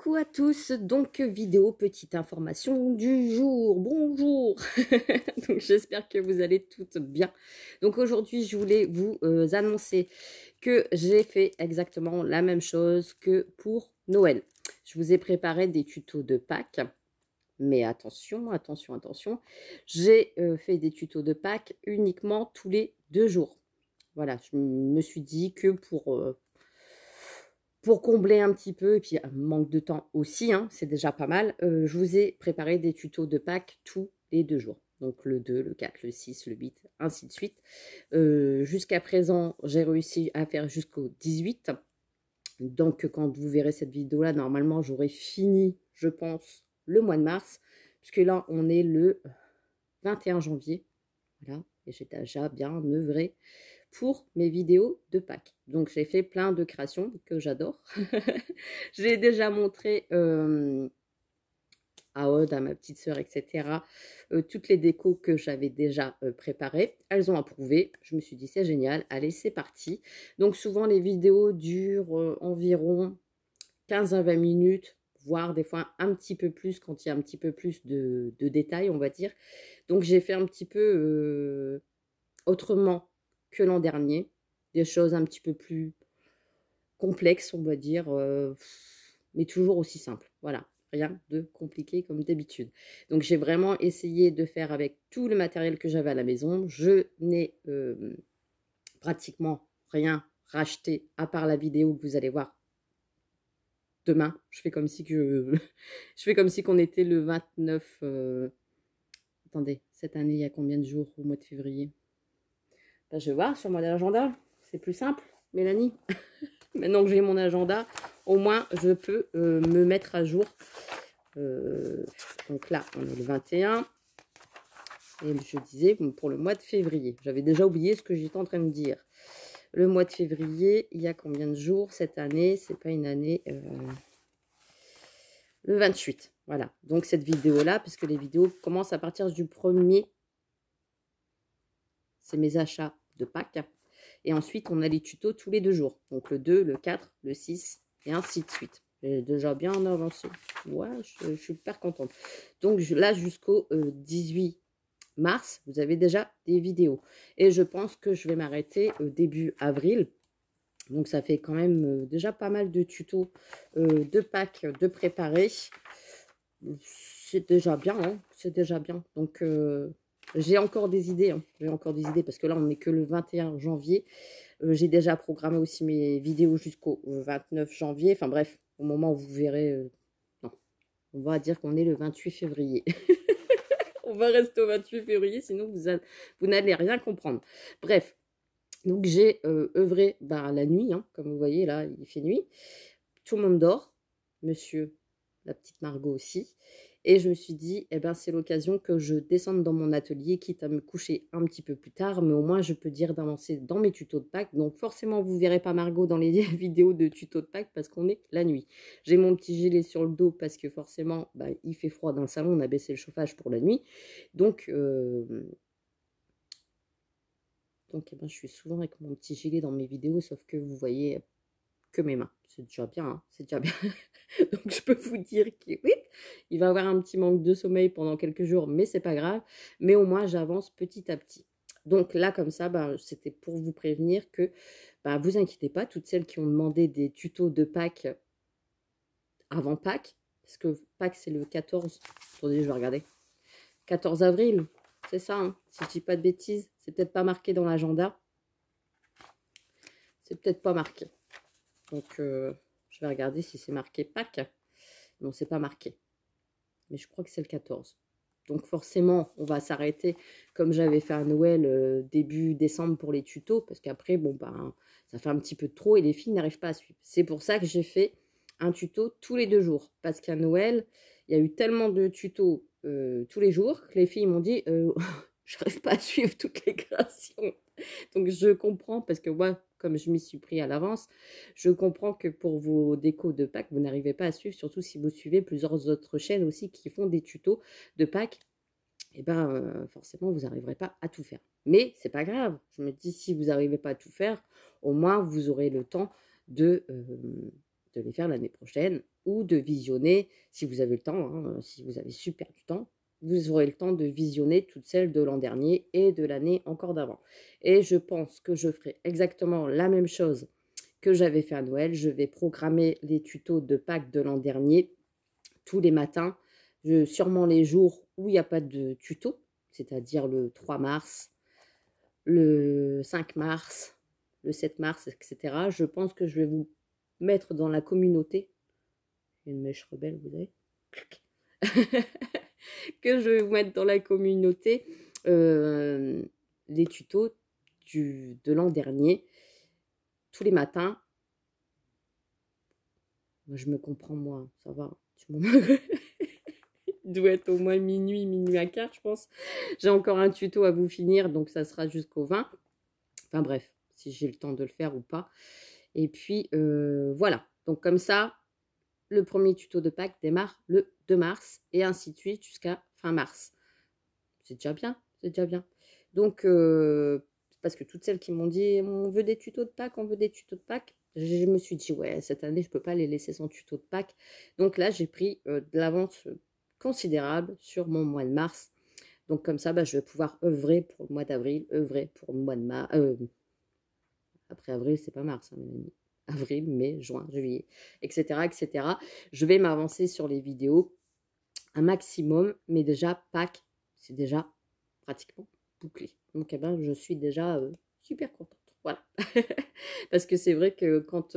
Coucou à tous, donc vidéo petite information du jour, bonjour. Donc j'espère que vous allez toutes bien. Donc aujourd'hui je voulais vous annoncer que j'ai fait exactement la même chose que pour Noël. Je vous ai préparé des tutos de Pâques, mais attention, j'ai fait des tutos de Pâques uniquement tous les 2 jours. Voilà, je me suis dit que pour combler un petit peu, et puis manque de temps aussi, hein, c'est déjà pas mal, je vous ai préparé des tutos de Pâques tous les 2 jours. Donc le 2, le 4, le 6, le 8, ainsi de suite. Jusqu'à présent, j'ai réussi à faire jusqu'au 18. Donc quand vous verrez cette vidéo-là, normalement, j'aurai fini, je pense, le mois de mars. Puisque là, on est le 21 janvier. Voilà, et j'ai déjà bien œuvré pour mes vidéos de Pâques. Donc j'ai fait plein de créations que j'adore. J'ai déjà montré à Aude, à ma petite sœur, etc. Toutes les décos que j'avais déjà préparées. Elles ont approuvé. Je me suis dit c'est génial. Allez, c'est parti. Donc souvent les vidéos durent environ 15 à 20 minutes, voire des fois un petit peu plus quand il y a un petit peu plus de détails, on va dire. Donc j'ai fait un petit peu autrement que l'an dernier. Des choses un petit peu plus complexes, on va dire, mais toujours aussi simples. Voilà, rien de compliqué comme d'habitude. Donc j'ai vraiment essayé de faire avec tout le matériel que j'avais à la maison. Je n'ai pratiquement rien racheté à part la vidéo que vous allez voir demain. Je fais comme si qu'on était le 29. Attendez, cette année, il y a combien de jours au mois de février? Ben, je vais voir sur mon agenda. C'est plus simple, Mélanie. Maintenant que j'ai mon agenda, au moins, je peux me mettre à jour. Donc là, on est le 21. Et je disais pour le mois de février. J'avais déjà oublié ce que j'étais en train de dire. Le mois de février, il y a combien de jours cette année? C'est pas une année... le 28. Voilà. Donc cette vidéo-là, puisque les vidéos commencent à partir du 1er. C'est mes achats de Pâques. Et ensuite, on a les tutos tous les 2 jours. Donc le 2, le 4, le 6 et ainsi de suite. J'ai déjà bien avancé. Ouais, je suis hyper contente. Donc là, jusqu'au 18 mars, vous avez déjà des vidéos. Et je pense que je vais m'arrêter début avril. Donc ça fait quand même déjà pas mal de tutos de Pâques de préparer. C'est déjà bien, hein, c'est déjà bien. Donc j'ai encore des idées, hein. J'ai encore des idées parce que là on n'est que le 21 janvier. J'ai déjà programmé aussi mes vidéos jusqu'au 29 janvier. Enfin bref, au moment où vous verrez, non, on va dire qu'on est le 28 février. On va rester au 28 février, sinon vous n'allez rien comprendre. Bref, donc j'ai œuvré la nuit, hein, comme vous voyez là, il fait nuit. Tout le monde dort, monsieur, la petite Margot aussi. Et je me suis dit, eh ben, c'est l'occasion que je descende dans mon atelier, quitte à me coucher un petit peu plus tard, mais au moins je peux dire d'avancer dans mes tutos de Pâques. Donc forcément, vous ne verrez pas Margot dans les vidéos de tutos de Pâques parce qu'on est la nuit. J'ai mon petit gilet sur le dos parce que forcément, il fait froid dans le salon, on a baissé le chauffage pour la nuit. Donc eh ben, je suis souvent avec mon petit gilet dans mes vidéos, sauf que vous voyez que mes mains. C'est déjà bien, hein, c'est déjà bien. Donc je peux vous dire qu'il oui, il va avoir un petit manque de sommeil pendant quelques jours, mais c'est pas grave. Mais au moins, j'avance petit à petit. Donc là, comme ça, c'était pour vous prévenir que vous inquiétez pas, toutes celles qui ont demandé des tutos de Pâques avant Pâques, parce que Pâques, c'est le 14. Attendez, je vais regarder. 14 avril, c'est ça, hein, si je dis pas de bêtises. C'est peut-être pas marqué dans l'agenda. C'est peut-être pas marqué. Donc, je vais regarder si c'est marqué Pâques. Non, c'est pas marqué. Mais je crois que c'est le 14. Donc, forcément, on va s'arrêter comme j'avais fait à Noël début décembre pour les tutos. Parce qu'après, ça fait un petit peu trop et les filles n'arrivent pas à suivre. C'est pour ça que j'ai fait un tuto tous les 2 jours. Parce qu'à Noël, il y a eu tellement de tutos tous les jours que les filles m'ont dit je n'arrive pas à suivre toutes les créations. Donc, je comprends parce que moi, comme je m'y suis pris à l'avance, je comprends que pour vos décos de Pâques, vous n'arrivez pas à suivre, surtout si vous suivez plusieurs autres chaînes aussi qui font des tutos de Pâques. Et forcément, vous n'arriverez pas à tout faire. Mais c'est pas grave. Je me dis, si vous n'arrivez pas à tout faire, au moins, vous aurez le temps de les faire l'année prochaine. ou de visionner, si vous avez le temps, hein, si vous avez super du temps, vous aurez le temps de visionner toutes celles de l'an dernier et de l'année encore d'avant. Et je pense que je ferai exactement la même chose que j'avais fait à Noël. Je vais programmer les tutos de Pâques de l'an dernier tous les matins, sûrement les jours où il n'y a pas de tuto, c'est-à-dire le 3 mars, le 5 mars, le 7 mars, etc. Je pense que je vais vous mettre dans la communauté, une mèche rebelle, vous avez, que je vais vous mettre dans la communauté les tutos de l'an dernier, tous les matins. Moi, je me comprends, moi, ça va. Il doit être au moins minuit, minuit à quart, je pense. J'ai encore un tuto à vous finir, donc ça sera jusqu'au 20. Enfin bref, si j'ai le temps de le faire ou pas. Et puis, voilà. Donc comme ça, le premier tuto de Pâques démarre le 2 mars et ainsi de suite jusqu'à fin mars. C'est déjà bien, c'est déjà bien. Donc, parce que toutes celles qui m'ont dit, on veut des tutos de Pâques, on veut des tutos de Pâques, je me suis dit, ouais, cette année, je ne peux pas les laisser sans tuto de Pâques. Donc là, j'ai pris de l'avance considérable sur mon mois de mars. Donc comme ça, bah, je vais pouvoir œuvrer pour le mois d'avril, œuvrer pour le mois de mars. Après avril, c'est pas mars, hein, avril, mai, juin, juillet, etc., etc. Je vais m'avancer sur les vidéos un maximum, mais déjà, Pâques, c'est déjà pratiquement bouclé. Donc, eh ben, je suis déjà super contente. Voilà. Parce que c'est vrai que quand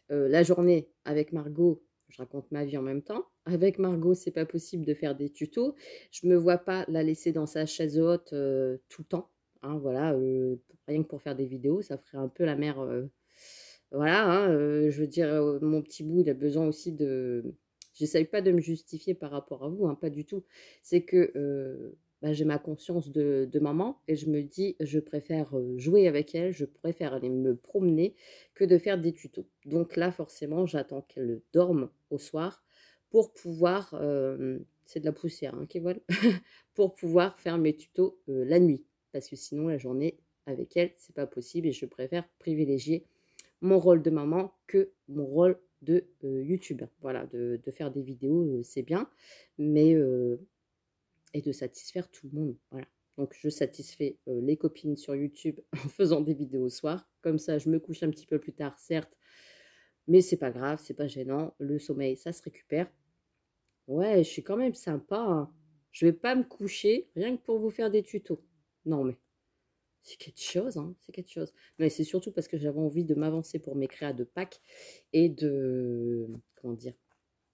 la journée avec Margot, je raconte ma vie en même temps. Avec Margot, c'est pas possible de faire des tutos. Je me vois pas la laisser dans sa chaise haute tout le temps. Hein, voilà, rien que pour faire des vidéos, ça ferait un peu la mère. Voilà, hein, je veux dire, mon petit bout, il a besoin aussi de. J'essaye pas de me justifier par rapport à vous, hein, pas du tout. C'est que bah, j'ai ma conscience de maman et je me dis, je préfère jouer avec elle, je préfère aller me promener que de faire des tutos. Donc là, forcément, j'attends qu'elle dorme au soir pour pouvoir, c'est de la poussière hein, qui vole, pour pouvoir faire mes tutos la nuit. Parce que sinon, la journée avec elle, c'est pas possible et je préfère privilégier mon rôle de maman que mon rôle de youtubeur. Voilà, de faire des vidéos, c'est bien, mais et de satisfaire tout le monde. Voilà. Donc, je satisfais les copines sur YouTube en faisant des vidéos au soir. Comme ça, je me couche un petit peu plus tard, certes, mais c'est pas grave, c'est pas gênant. Le sommeil, ça se récupère. Ouais, je suis quand même sympa. Hein. Je vais pas me coucher rien que pour vous faire des tutos. Non, mais c'est quelque chose, hein, c'est quelque chose. Mais c'est surtout parce que j'avais envie de m'avancer pour mes créas de Pâques et de, comment dire,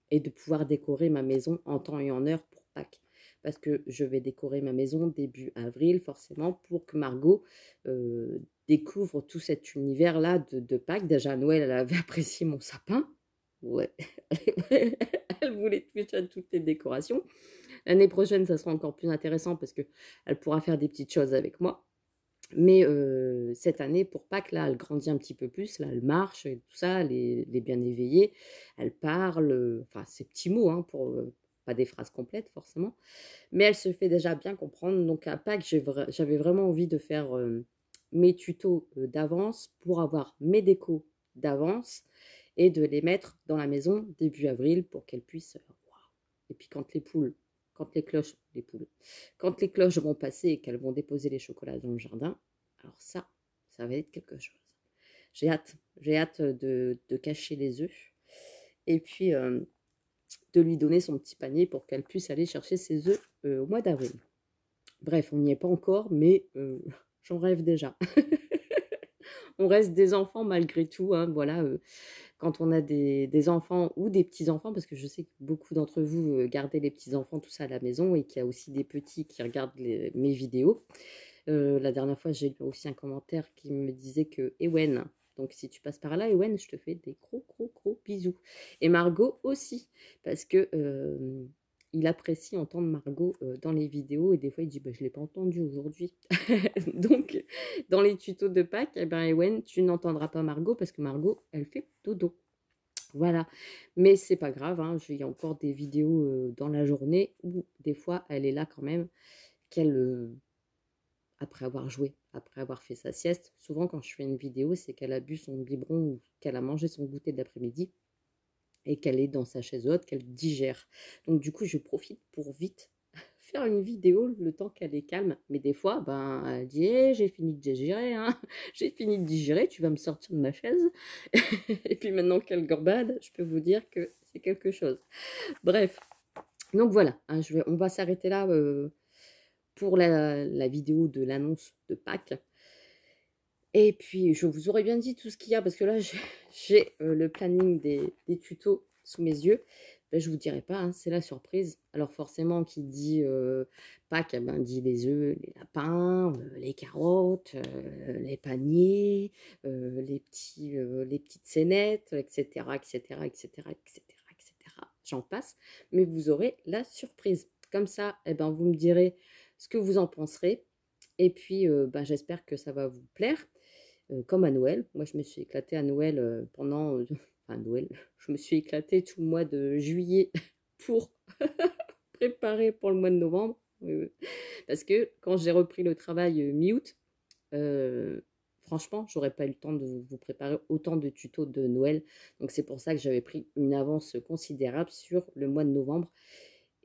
et de pouvoir décorer ma maison en temps et en heure pour Pâques. Parce que je vais décorer ma maison début avril, forcément, pour que Margot découvre tout cet univers-là de Pâques. Déjà, à Noël, elle avait apprécié mon sapin. Ouais, elle voulait toucher à toutes les décorations. L'année prochaine, ça sera encore plus intéressant parce qu'elle pourra faire des petites choses avec moi. Mais cette année, pour Pâques, là, elle grandit un petit peu plus. Là, elle marche et tout ça, elle est bien éveillée. Elle parle, enfin, ces petits mots, hein, pas des phrases complètes forcément. Mais elle se fait déjà bien comprendre. Donc à Pâques, j'avais vraiment envie de faire mes tutos d'avance pour avoir mes décos d'avance et de les mettre dans la maison début avril pour qu'elle puisse. Waouh. Et puis quand quand les cloches vont passer et qu'elles vont déposer les chocolats dans le jardin, alors ça va être quelque chose. J'ai hâte de cacher les œufs et puis de lui donner son petit panier pour qu'elle puisse aller chercher ses œufs au mois d'avril. Bref, on n'y est pas encore, mais j'en rêve déjà. On reste des enfants malgré tout, hein, voilà. Quand on a des enfants ou des petits-enfants, parce que je sais que beaucoup d'entre vous gardez les petits-enfants, tout ça à la maison, et qu'il y a aussi des petits qui regardent mes vidéos. La dernière fois, j'ai lu aussi un commentaire qui me disait que Ewen, donc si tu passes par là, Ewen, je te fais des gros, gros, gros bisous. Et Margot aussi, parce que il apprécie entendre Margot dans les vidéos, et des fois il dit bah, je ne l'ai pas entendu aujourd'hui. Donc, dans les tutos de Pâques, eh ben, Ewen, tu n'entendras pas Margot, parce que Margot, elle fait dodo. Voilà, mais c'est pas grave, hein, il y a encore des vidéos dans la journée où des fois elle est là quand même, qu'elle après avoir joué, après avoir fait sa sieste. Souvent, quand je fais une vidéo, c'est qu'elle a bu son biberon ou qu'elle a mangé son goûter de l'après-midi. et qu'elle est dans sa chaise haute, qu'elle digère. Donc du coup, je profite pour vite faire une vidéo le temps qu'elle est calme. Mais des fois, ben, elle dit «Eh, j'ai fini de digérer, hein, j'ai fini de digérer, tu vas me sortir de ma chaise». Et puis maintenant qu'elle gambade, je peux vous dire que c'est quelque chose. Bref, donc voilà, hein, on va s'arrêter là pour la vidéo de l'annonce de Pâques. Et puis, je vous aurais bien dit tout ce qu'il y a, parce que là, j'ai le planning des tutos sous mes yeux. Ben, je ne vous dirai pas, hein, c'est la surprise. Alors forcément, qui dit Pâques, eh ben, dit les œufs, les lapins, les carottes, les paniers, les petites scénettes, etc., etc., etc., etc., etc. J'en passe. Mais vous aurez la surprise. Comme ça, eh ben, vous me direz ce que vous en penserez. Et puis, ben, j'espère que ça va vous plaire. Comme à Noël. Moi, je me suis éclatée à Noël pendant... enfin, Noël, je me suis éclatée tout le mois de juillet pour préparer pour le mois de novembre. Parce que quand j'ai repris le travail mi-août, franchement, j'aurais pas eu le temps de vous préparer autant de tutos de Noël. Donc, c'est pour ça que j'avais pris une avance considérable sur le mois de novembre.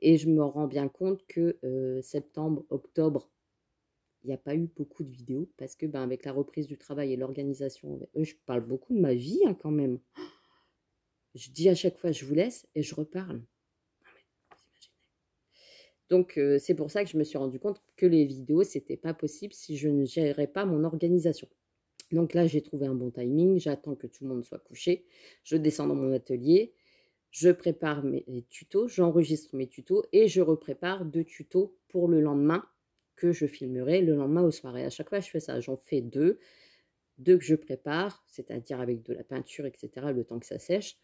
Et je me rends bien compte que septembre, octobre, il n'y a pas eu beaucoup de vidéos parce que ben, avec la reprise du travail et l'organisation, je parle beaucoup de ma vie hein, quand même. Je dis à chaque fois je vous laisse et je reparle. Donc c'est pour ça que je me suis rendu compte que les vidéos, c'était pas possible si je ne gérais pas mon organisation. Donc là, j'ai trouvé un bon timing, j'attends que tout le monde soit couché, je descends dans mon atelier, je prépare mes tutos, j'enregistre mes tutos et je reprépare 2 tutos pour le lendemain que je filmerai le lendemain au soir. Et à chaque fois, je fais ça. J'en fais 2 que je prépare, c'est-à-dire avec de la peinture, etc., le temps que ça sèche.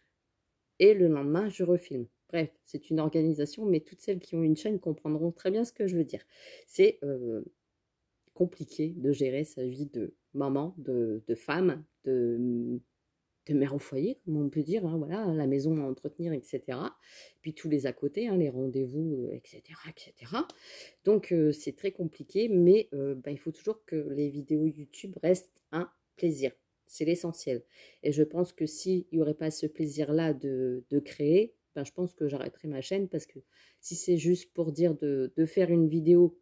Et le lendemain, je refilme. Bref, c'est une organisation, mais toutes celles qui ont une chaîne comprendront très bien ce que je veux dire. C'est compliqué de gérer sa vie de maman, de femme, de mère au foyer, comme on peut dire, hein, voilà, la maison à entretenir, etc. Puis tous les à côté, hein, les rendez-vous, etc., etc. Donc, c'est très compliqué, mais bah, il faut toujours que les vidéos YouTube restent un plaisir. C'est l'essentiel. Et je pense que s'il n'y aurait pas ce plaisir-là de créer, ben, je pense que j'arrêterais ma chaîne parce que si c'est juste pour dire de faire une vidéo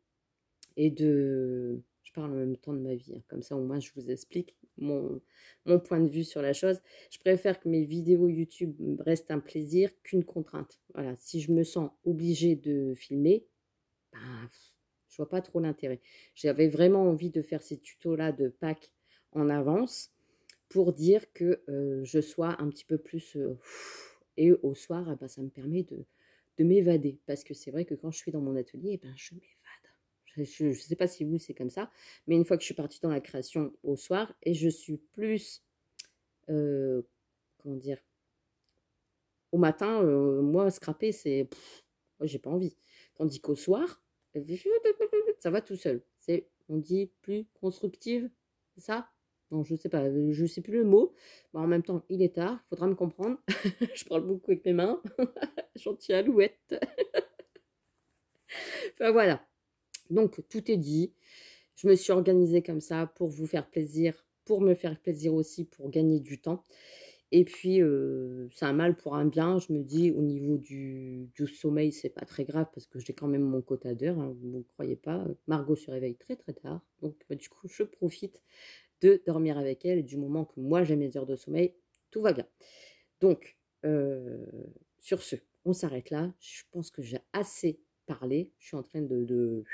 et de... Je parle en même temps de ma vie, hein, comme ça au moins je vous explique mon point de vue sur la chose. Je préfère que mes vidéos YouTube restent un plaisir qu'une contrainte. Voilà, si je me sens obligée de filmer, ben, je vois pas trop l'intérêt. J'avais vraiment envie de faire ces tutos-là de Pâques en avance pour dire que je sois un petit peu plus... et au soir, ben, ça me permet de m'évader. Parce que c'est vrai que quand je suis dans mon atelier, ben, je m'évade. Je ne sais pas si vous, c'est comme ça. Mais une fois que je suis partie dans la création au soir, et je suis plus... comment dire, au matin, moi, scraper, c'est... Moi, j'ai pas envie. Tandis qu'au soir, ça va tout seul. C'est, on dit, plus constructive, c'est ça? Non, je sais pas, je sais plus le mot. Bon, en même temps, il est tard, il faudra me comprendre. Je parle beaucoup avec mes mains. Gentille alouette. Enfin, voilà. Donc, tout est dit. Je me suis organisée comme ça pour vous faire plaisir, pour me faire plaisir aussi, pour gagner du temps. Et puis, c'est un mal pour un bien. Je me dis, au niveau du sommeil, c'est pas très grave parce que j'ai quand même mon quota d'heures, hein, vous ne croyez pas. Margot se réveille très très tard. Donc, bah, du coup, je profite de dormir avec elle. Et du moment que moi, j'ai mes heures de sommeil, tout va bien. Donc, sur ce, on s'arrête là. Je pense que j'ai assez parlé. Je suis en train de...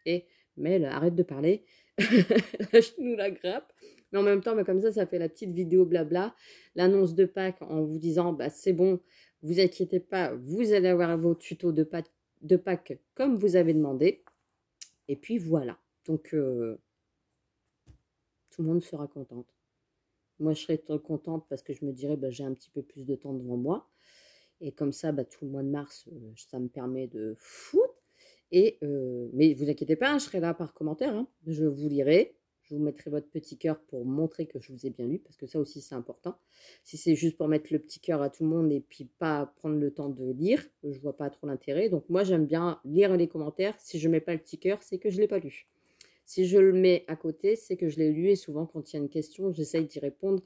Et Mel, arrête de parler. Lâche-nous la grappe. Mais en même temps, bah, comme ça fait la petite vidéo blabla, l'annonce de Pâques en vous disant, bah, c'est bon, vous inquiétez pas, vous allez avoir vos tutos de Pâques comme vous avez demandé. Et puis voilà. Donc, tout le monde sera contente. Moi, je serai très contente parce que je me dirais, bah, j'ai un petit peu plus de temps devant moi. Et comme ça, bah, tout le mois de mars, ça me permet de foutre. Et, mais vous inquiétez pas, hein, je serai là par commentaire. Hein. Je vous lirai. Je vous mettrai votre petit cœur pour montrer que je vous ai bien lu, parce que ça aussi, c'est important. Si c'est juste pour mettre le petit cœur à tout le monde et puis pas prendre le temps de lire, je vois pas trop l'intérêt. Donc moi, j'aime bien lire les commentaires. Si je mets pas le petit cœur, c'est que je l'ai pas lu. Si je le mets à côté, c'est que je l'ai lu. Et souvent, quand il y a une question, j'essaye d'y répondre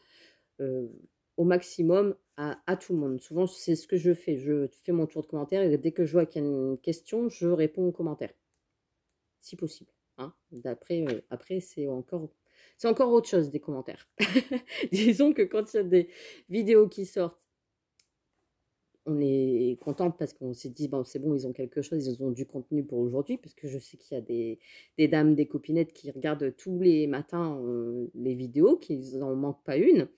au maximum à tout le monde. Souvent, c'est ce que je fais. Je fais mon tour de commentaires et dès que je vois qu'il y a une question, je réponds aux commentaires, si possible. Hein. Après, c'est encore autre chose des commentaires. Disons que quand il y a des vidéos qui sortent, on est contente parce qu'on s'est dit, bon, c'est bon, ils ont quelque chose, ils ont du contenu pour aujourd'hui, parce que je sais qu'il y a des dames, des copinettes qui regardent tous les matins les vidéos, qu'ils n'en manquent pas une.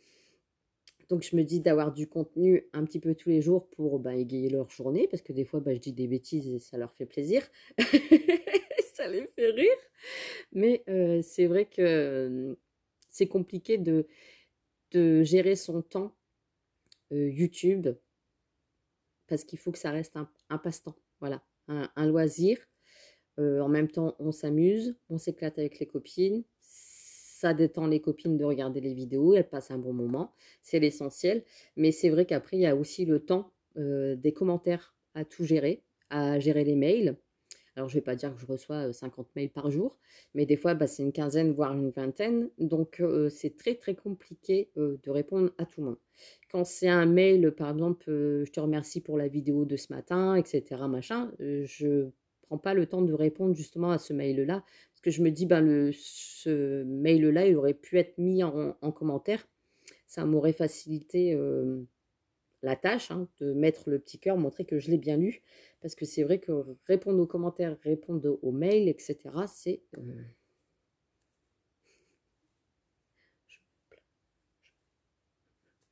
Donc, je me dis d'avoir du contenu un petit peu tous les jours pour égayer leur journée, parce que des fois, je dis des bêtises et ça leur fait plaisir. Ça les fait rire. Mais c'est vrai que c'est compliqué de gérer son temps YouTube, parce qu'il faut que ça reste un passe-temps, voilà, un loisir. En même temps, on s'amuse, on s'éclate avec les copines, ça détend les copines de regarder les vidéos, elles passent un bon moment, c'est l'essentiel. Mais c'est vrai qu'après, il y a aussi le temps des commentaires à tout gérer, à gérer les mails. Alors, je ne vais pas dire que je reçois 50 mails par jour, mais des fois, c'est une quinzaine, voire une vingtaine. Donc, c'est très, très compliqué de répondre à tout le monde. Quand c'est un mail, par exemple, je te remercie pour la vidéo de ce matin, etc., machin, je prends pas le temps de répondre justement à ce mail-là, parce que je me dis, ce mail-là, il aurait pu être mis en commentaire. Ça m'aurait facilité la tâche, hein, de mettre le petit cœur, montrer que je l'ai bien lu, parce que c'est vrai que répondre aux commentaires, répondre aux mails, etc., c'est...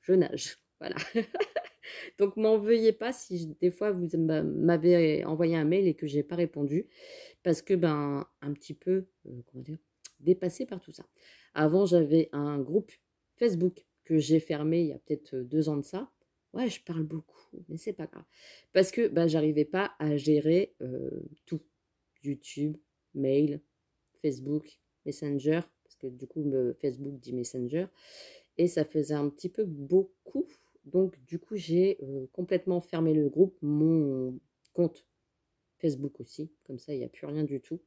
je nage, voilà. Donc, m'en veuillez pas si des fois vous m'avez envoyé un mail et que j'ai pas répondu, parce que, un petit peu, comment dire, dépassée par tout ça. Avant, j'avais un groupe Facebook que j'ai fermé il y a peut-être 2 ans de ça. Ouais, je parle beaucoup, mais c'est pas grave. Parce que j'arrivais pas à gérer tout. YouTube, mail, Facebook, Messenger, parce que du coup, Facebook dit Messenger. Et ça faisait un petit peu beaucoup. Donc, du coup, j'ai complètement fermé le groupe, mon compte Facebook aussi. Comme ça, il n'y a plus rien du tout.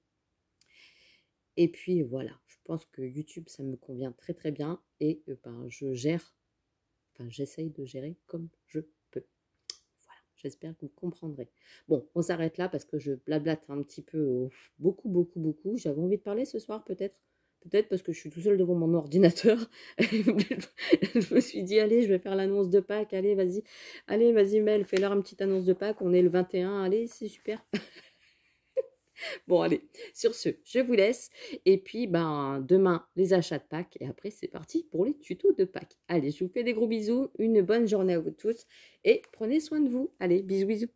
Et puis, voilà. Je pense que YouTube, ça me convient très, très bien. Et je gère, j'essaye de gérer comme je peux. Voilà. J'espère que vous comprendrez. Bon, on s'arrête là parce que je blablate un petit peu, beaucoup, beaucoup, beaucoup. J'avais envie de parler ce soir, peut-être. Peut-être parce que je suis tout seul devant mon ordinateur. Je me suis dit, allez, je vais faire l'annonce de Pâques. Allez, vas-y, Mel, fais-leur une petite annonce de Pâques. On est le 21. Allez, c'est super. Bon, allez, sur ce, je vous laisse. Et puis, demain, les achats de Pâques. Et après, c'est parti pour les tutos de Pâques. Allez, je vous fais des gros bisous. Une bonne journée à vous tous. Et prenez soin de vous. Allez, bisous, bisous.